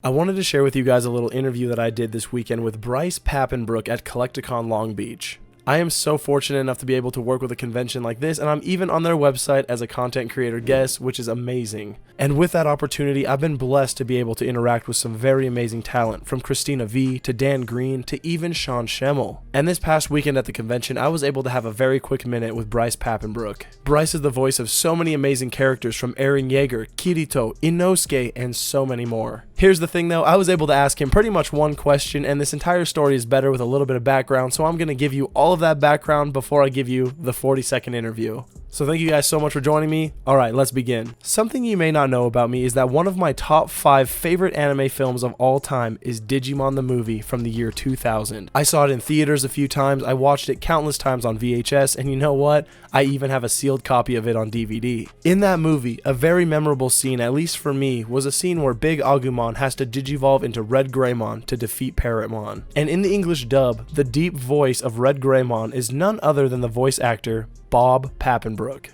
I wanted to share with you guys a little interview that I did this weekend with Bryce Papenbrook at Collecticon Long Beach. I am so fortunate enough to be able to work with a convention like this, and I'm even on their website as a content creator guest, which is amazing. And with that opportunity, I've been blessed to be able to interact with some very amazing talent, from Christina V to Dan Green to even Sean Schemmel. And this past weekend at the convention, I was able to have a very quick minute with Bryce Papenbrook. Bryce is the voice of so many amazing characters from Eren Yeager, Kirito, Inosuke, and so many more. Here's the thing though, I was able to ask him pretty much one question, and this entire story is better with a little bit of background, so I'm going to give you all of that background before I give you the 40-second interview. So thank you guys so much for joining me. Alright, let's begin. Something you may not know about me is that one of my top 5 favorite anime films of all time is Digimon the movie from the year 2000. I saw it in theaters a few times, I watched it countless times on VHS, and you know what? I even have a sealed copy of it on DVD. In that movie, a very memorable scene, at least for me, was a scene where Big Agumon has to digivolve into Red Greymon to defeat Parrotmon. And in the English dub, the deep voice of Red Greymon is none other than the voice actor Bob Papenbrook.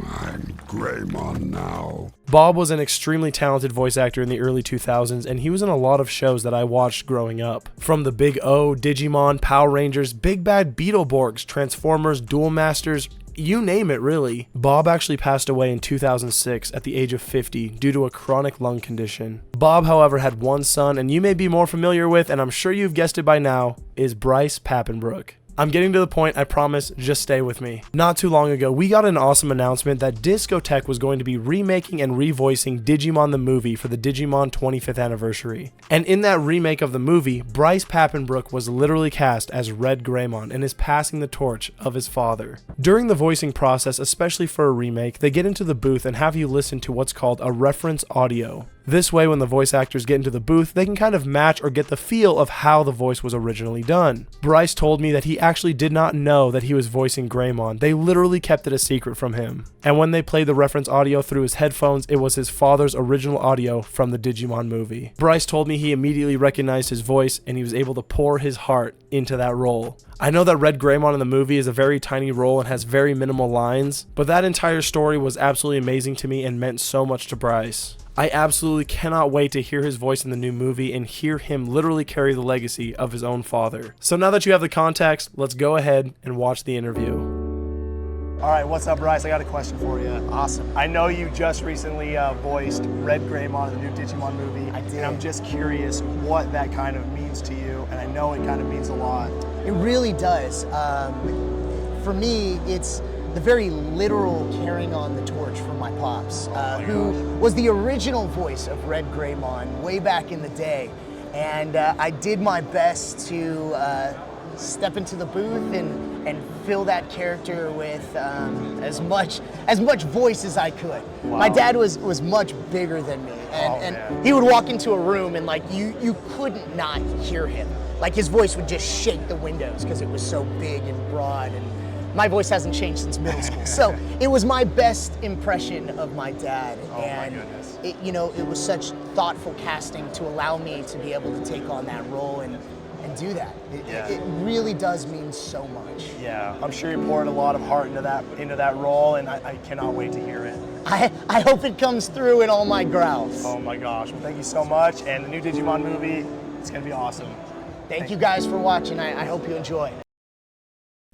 I'm Greymon now. Bob was an extremely talented voice actor in the early 2000s, and he was in a lot of shows that I watched growing up. From the Big O, Digimon, Power Rangers, Big Bad Beetleborgs, Transformers, Duel Masters, you name it really. Bob actually passed away in 2006 at the age of 50 due to a chronic lung condition. Bob, however, had one son, and you may be more familiar with, and I'm sure you've guessed it by now, is Bryce Papenbrook. I'm getting to the point, I promise, just stay with me. Not too long ago, we got an awesome announcement that Discotek was going to be remaking and revoicing Digimon the movie for the Digimon 25th anniversary. And in that remake of the movie, Bryce Papenbrook was literally cast as Red Greymon and is passing the torch of his father. During the voicing process, especially for a remake, they get into the booth and have you listen to what's called a reference audio. This way, when the voice actors get into the booth, they can kind of match or get the feel of how the voice was originally done. Bryce told me that he actually did not know that he was voicing Greymon. They literally kept it a secret from him. And when they played the reference audio through his headphones, it was his father's original audio from the Digimon movie. Bryce told me he immediately recognized his voice and he was able to pour his heart into that role. I know that Red Greymon in the movie is a very tiny role and has very minimal lines, but that entire story was absolutely amazing to me and meant so much to Bryce. I absolutely cannot wait to hear his voice in the new movie and hear him literally carry the legacy of his own father. So now that you have the context, let's go ahead and watch the interview. All right, what's up, Bryce? I got a question for you. Awesome. I know you just recently voiced Red Greymon in the new Digimon movie. I did. And I'm just curious what that kind of means to you, and I know it kind of means a lot. It really does. For me, it's the very literal carrying on the torch from my pops, who was the original voice of Red Greymon way back in the day. And I did my best to step into the booth and fill that character with as much voice as I could. Wow. My dad was much bigger than me, and he would walk into a room and like you couldn't not hear him. Like his voice would just shake the windows because it was so big and broad, and my voice hasn't changed since middle school. So it was my best impression of my dad. And it was such thoughtful casting to allow me to be able to take on that role and do that. It really does mean so much. Yeah, I'm sure you poured a lot of heart into that role, and I cannot wait to hear it. I hope it comes through in all my growls. Oh my gosh, well, thank you so much, and the new Digimon movie, it's gonna be awesome. Thank you guys for watching. I hope you enjoy.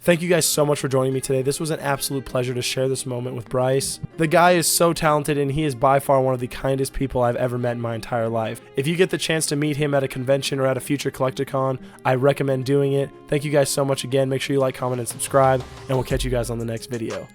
Thank you guys so much for joining me today. This was an absolute pleasure to share this moment with Bryce. The guy is so talented, and he is by far one of the kindest people I've ever met in my entire life. If you get the chance to meet him at a convention or at a future Collecticon, I recommend doing it. Thank you guys so much again. Make sure you like, comment, and subscribe, and we'll catch you guys on the next video.